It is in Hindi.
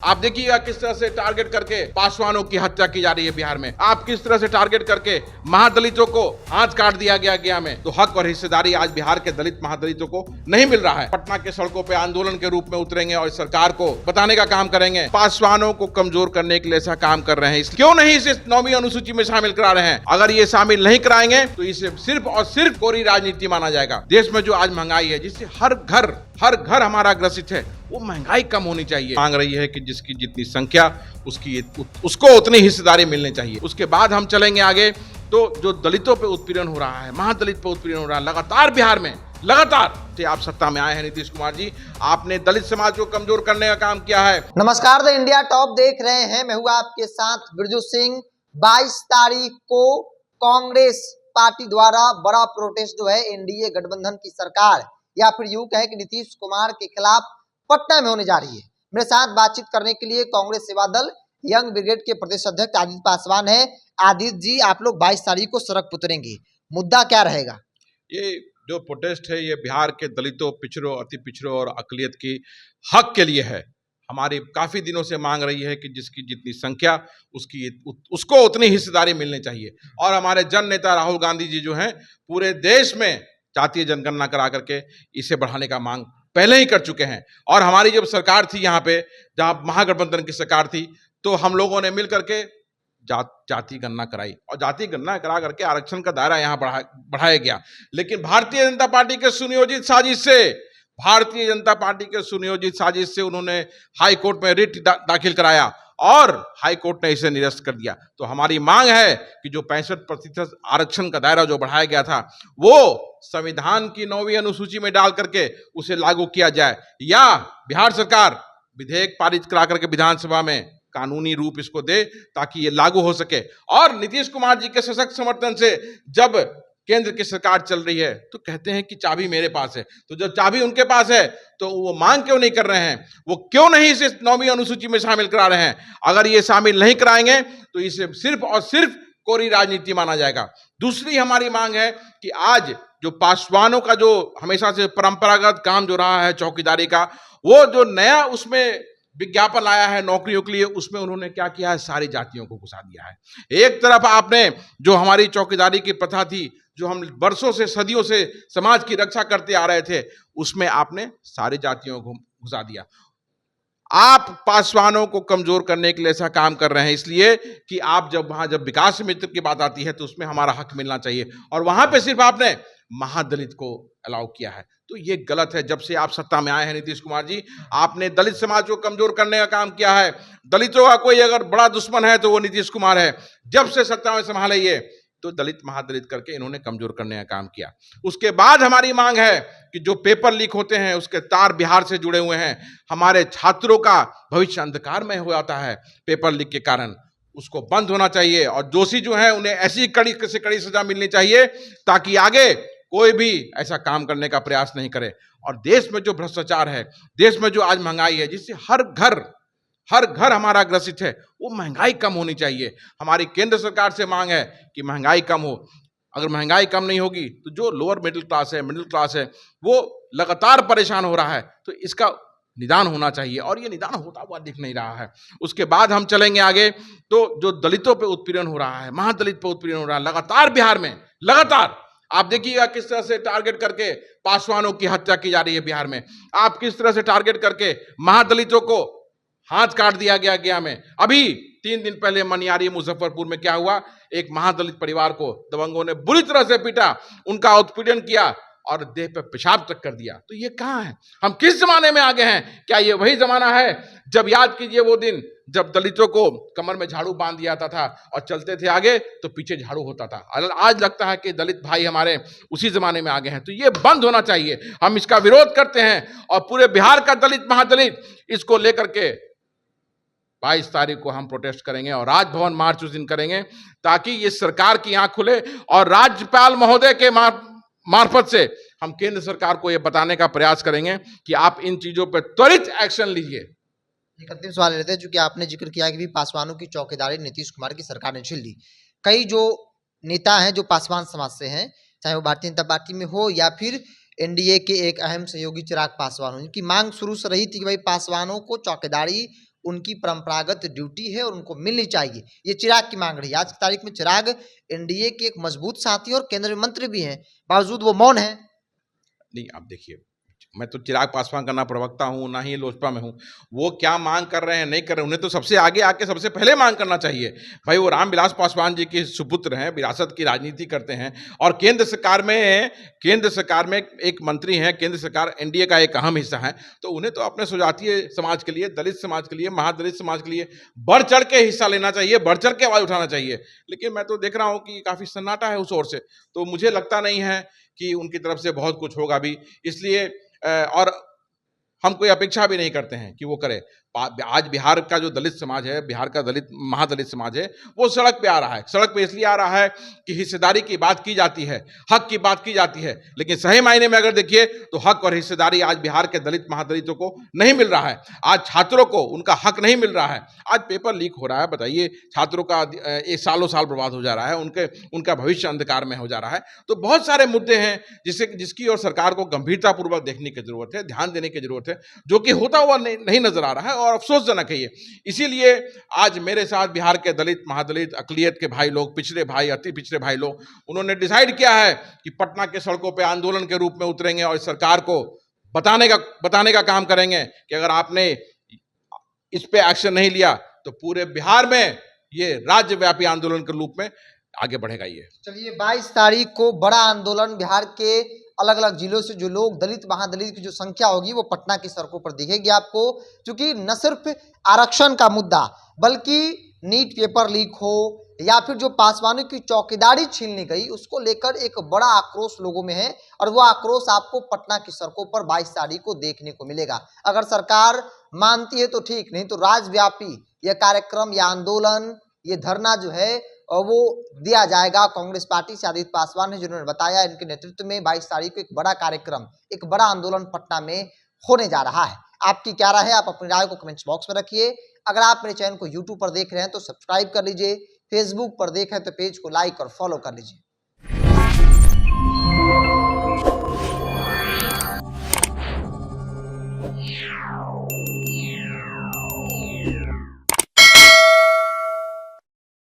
आप देखिएगा किस तरह से टारगेट करके पासवानों की हत्या की जा रही है बिहार में। आप किस तरह से टारगेट करके महादलितों को हाथ काट दिया गया में। तो हक और हिस्सेदारी आज बिहार के दलित महादलितों को नहीं मिल रहा है। पटना के सड़कों पे आंदोलन के रूप में उतरेंगे और सरकार को बताने का काम करेंगे। पासवानों को कमजोर करने के लिए ऐसा काम कर रहे हैं। क्यों नहीं इसे 9वीं अनुसूची में शामिल करा रहे हैं? अगर ये शामिल नहीं कराएंगे तो इसे सिर्फ और सिर्फ कोरी राजनीति माना जाएगा। देश में जो आज महंगाई है, जिससे हर घर हमारा ग्रसित है, वो महंगाई कम होनी चाहिए। मांग रही है कि जिसकी जितनी संख्या उसको उतनी हिस्सेदारी मिलनी चाहिए। उसके बाद हम चलेंगे आगे। तो जो दलितों पे उत्पीड़न हो रहा है, महादलित पे उत्पीड़न हो रहा है लगातार बिहार में, लगातार आप सत्ता में आए हैं नीतीश कुमार जी, आपने दलित समाज को कमजोर करने का काम किया है। नमस्कार, द इंडिया टॉप देख रहे हैं। मैं हूं आपके साथ बिरजू सिंह। 22 तारीख को कांग्रेस पार्टी द्वारा बड़ा प्रोटेस्ट जो है एनडीए गठबंधन की सरकार या फिर यूं कहे कि नीतीश कुमार के खिलाफ पटना में होने जा रही है। मेरे साथ बातचीत करने के लिए कांग्रेस सेवा दल यंग ब्रिगेड के प्रदेश अध्यक्ष आदित्य पासवान है। आदित्य जी, आप लोग 22 तारीख को सड़क पर उतरेंगे, मुद्दा क्या रहेगा? ये जो प्रोटेस्ट है, ये बिहार के दलितों, पिछड़ों, अति पिछड़ों और अकलियत की हक के लिए है। हमारी काफी दिनों से मांग रही है कि जिसकी जितनी संख्या उसको उतनी हिस्सेदारी मिलनी चाहिए। और हमारे जन नेता राहुल गांधी जी जो हैं, पूरे देश में जातीय जनगणना करा करके इसे बढ़ाने का मांग पहले ही कर चुके हैं। और हमारी जब सरकार थी यहाँ पे, जहाँ महागठबंधन की सरकार थी, तो हम लोगों ने मिल करके जाति गणना कराई और जाति गणना करा करके आरक्षण का दायरा यहाँ बढ़ाया गया। लेकिन भारतीय जनता पार्टी के सुनियोजित साजिश से उन्होंने हाई कोर्ट में रिट दाखिल कराया और हाई कोर्ट ने इसे निरस्त कर दिया। तो हमारी मांग है कि जो 65% आरक्षण का दायरा जो बढ़ाया गया था, वो संविधान की 9वीं अनुसूची में डाल करके उसे लागू किया जाए, या बिहार सरकार विधेयक पारित करा करके विधानसभा में कानूनी रूप इसको दे ताकि ये लागू हो सके। और नीतीश कुमार जी के सशक्त समर्थन से जब केंद्र की सरकार चल रही है तो कहते हैं कि चाबी मेरे पास है। तो जब चाबी उनके पास है तो वो मांग क्यों नहीं कर रहे हैं? वो क्यों नहीं इसे 9वीं अनुसूची में शामिल करा रहे हैं? अगर ये शामिल नहीं कराएंगे तो इसे सिर्फ और सिर्फ कोरी राजनीति माना जाएगा। दूसरी हमारी मांग है कि आज जो पासवानों का जो हमेशा से परंपरागत काम जो रहा है चौकीदारी का, वो जो नया उसमें विज्ञापन आया है नौकरियों के लिए, उसमें उन्होंने क्या किया है? सारी जातियों को घुसा दिया है। एक तरफ आपने जो हमारी चौकीदारी की प्रथा थी, जो हम वर्षों से, सदियों से समाज की रक्षा करते आ रहे थे, उसमें आपने सारी जातियों को घुसा दिया। आप पासवानों को कमजोर करने के लिए ऐसा काम कर रहे हैं, इसलिए कि आप जब विकास मित्र की बात आती है तो उसमें हमारा हक मिलना चाहिए, और वहां पे सिर्फ आपने महादलित को अलाउ किया है। तो ये गलत है। जब से आप सत्ता में आए हैं नीतीश कुमार जी, आपने दलित समाज को कमजोर करने का काम किया है। दलितों का कोई अगर बड़ा दुश्मन है तो वो नीतीश कुमार है। जब से सत्ता में संभाले ये, तो दलित महादलित करके इन्होंने कमजोर करने का काम किया। उसके बाद हमारी मांग है कि जो पेपर लीक होते हैं उसके तार बिहार से जुड़े हुए हैं, हमारे छात्रों का भविष्य अंधकारमय हो जाता है पेपर लीक के कारण, उसको बंद होना चाहिए। और दोषी जो है उन्हें ऐसी कड़ी से कड़ी सजा मिलनी चाहिए ताकि आगे कोई भी ऐसा काम करने का प्रयास नहीं करे। और देश में जो भ्रष्टाचार है, देश में जो आज महंगाई है, जिससे हर घर हमारा ग्रसित है, वो महंगाई कम होनी चाहिए। हमारी केंद्र सरकार से मांग है कि महंगाई कम हो। अगर महंगाई कम नहीं होगी तो जो लोअर मिडिल क्लास है, वो लगातार परेशान हो रहा है। तो इसका निदान होना चाहिए, और ये निदान होता हुआ दिख नहीं रहा है। उसके बाद हम चलेंगे आगे। तो जो दलितों पे उत्पीड़न हो रहा है, महादलित पे उत्पीड़न हो रहा है लगातार बिहार में, लगातार आप देखिएगा किस तरह से टारगेट करके पासवानों की हत्या की जा रही है बिहार में। आप किस तरह से टारगेट करके महादलितों को हाथ काट दिया गया में। अभी 3 दिन पहले मनियारी मुजफ्फरपुर में क्या हुआ? एक महादलित परिवार को दबंगों ने बुरी तरह से पीटा, उनका उत्पीड़न किया और देह पे पेशाब तक कर दिया। तो ये कहाँ है? हम किस जमाने में आ गए हैं? क्या ये वही जमाना है जब, याद कीजिए, वो दिन जब दलितों को कमर में झाड़ू बांध दिया जाता था और चलते थे आगे तो पीछे झाड़ू होता था। आज लगता है कि दलित भाई हमारे उसी जमाने में आ गए हैं। तो ये बंद होना चाहिए। हम इसका विरोध करते हैं और पूरे बिहार का दलित महादलित इसको लेकर के 22 तारीख को हम प्रोटेस्ट करेंगे और राजभवन मार्च उस दिन करेंगे, ताकि ये सरकार की आंख खुले और राज्यपाल महोदय के मार्फत से हम केंद्र सरकार को यह बताने का प्रयास करेंगे कि आप इन चीजों पर त्वरित एक्शन लीजिए। एक अंतिम सवाल लेते हैं, चूंकि आपने जिक्र किया कि भी पासवानों की चौकीदारी नीतीश कुमार की सरकार ने छीन ली। कई जो नेता हैं जो पासवान समाज से हैं, चाहे वो भारतीय जनता पार्टी में हो या फिर एनडीए के एक अहम सहयोगी चिराग पासवान हो, उनकी मांग शुरू से रही थी कि भाई पासवानों को चौकीदारी उनकी परंपरागत ड्यूटी है और उनको मिलनी चाहिए। ये चिराग की मांग रही है। आज की तारीख में चिराग एनडीए के एक मजबूत साथी और केंद्रीय मंत्री भी हैं, बावजूद वो मौन है। नहीं, आप देखिए, मैं तो चिराग पासवान का ना प्रवक्ता हूँ, ना ही लोजपा में हूँ। वो क्या मांग कर रहे हैं, नहीं कर रहे हैं, उन्हें तो सबसे आगे आके सबसे पहले मांग करना चाहिए। भाई वो रामविलास पासवान जी के सुपुत्र हैं, विरासत की राजनीति करते हैं और केंद्र सरकार में एक मंत्री हैं, केंद्र सरकार एनडीए का एक अहम हिस्सा है। तो उन्हें तो अपने स्वजातीय समाज के लिए, दलित समाज के लिए, महादलित समाज के लिए बढ़ चढ़ के हिस्सा लेना चाहिए, बढ़ चढ़ के आवाज उठाना चाहिए। लेकिन मैं तो देख रहा हूँ कि काफी सन्नाटा है उस ओर से, तो मुझे लगता नहीं है कि उनकी तरफ से बहुत कुछ होगा भी। इसलिए और हम कोई अपेक्षा भी नहीं करते हैं कि वो करे। आज बिहार का जो दलित समाज है, बिहार का दलित महादलित समाज है, वो सड़क पे आ रहा है। सड़क पे इसलिए आ रहा है कि हिस्सेदारी की बात की जाती है, हक की बात की जाती है। लेकिन सही मायने में अगर देखिए तो हक और हिस्सेदारी आज बिहार के दलित महादलितों को नहीं मिल रहा है। आज छात्रों को उनका हक नहीं मिल रहा है। आज पेपर लीक हो रहा है, बताइए, छात्रों का एक सालों साल बर्बाद हो जा रहा है, उनका भविष्य अंधकार में हो जा रहा है। तो बहुत सारे मुद्दे हैं जिसकी और सरकार को गंभीरतापूर्वक देखने की जरूरत है, ध्यान देने की जरूरत है, जो कि होता हुआ नहीं नजर आ रहा है और अफसोसजनक है ये। इसीलिए आज मेरे साथ बिहार के दलित, महादलित, अकलियत के भाई लोग, पिछड़े भाई, अति पिछड़े भाई लोग, उन्होंने डिसाइड किया है कि पटना के सड़कों पे आंदोलन के रूप में उतरेंगे और सरकार को बताने का काम करेंगे कि अगर आपने इस पे एक्शन नहीं लिया तो पूरे बिहार में ये राज्यव्यापी आंदोलन के रूप में आगे बढ़ेगा। ये चलिए, 22 तारीख को बड़ा आंदोलन बिहार के अलग अलग जिलों से जो लोग दलित महादलित की जो संख्या होगी वो पटना की सड़कों पर दिखेगी आपको, क्योंकि न सिर्फ आरक्षण का मुद्दा बल्कि नीट पेपर लीक हो या फिर जो पासवानों की चौकीदारी छीन ली गई, उसको लेकर एक बड़ा आक्रोश लोगों में है और वो आक्रोश आपको पटना की सड़कों पर 22 तारीख को देखने को मिलेगा। अगर सरकार मानती है तो ठीक, नहीं तो राज्यव्यापी यह कार्यक्रम, यह आंदोलन, ये धरना जो है वो दिया जाएगा। कांग्रेस पार्टी से आदित्य पासवान ने जिन्होंने बताया, इनके नेतृत्व में 22 तारीख को एक बड़ा कार्यक्रम, एक बड़ा आंदोलन पटना में होने जा रहा है। आपकी क्या राय है? आप अपनी राय को कमेंट्स बॉक्स में रखिए। अगर आप मेरे चैनल को यूट्यूब पर देख रहे हैं तो सब्सक्राइब कर लीजिए, फेसबुक पर देख रहे हैं तो पेज को लाइक और फॉलो कर लीजिए।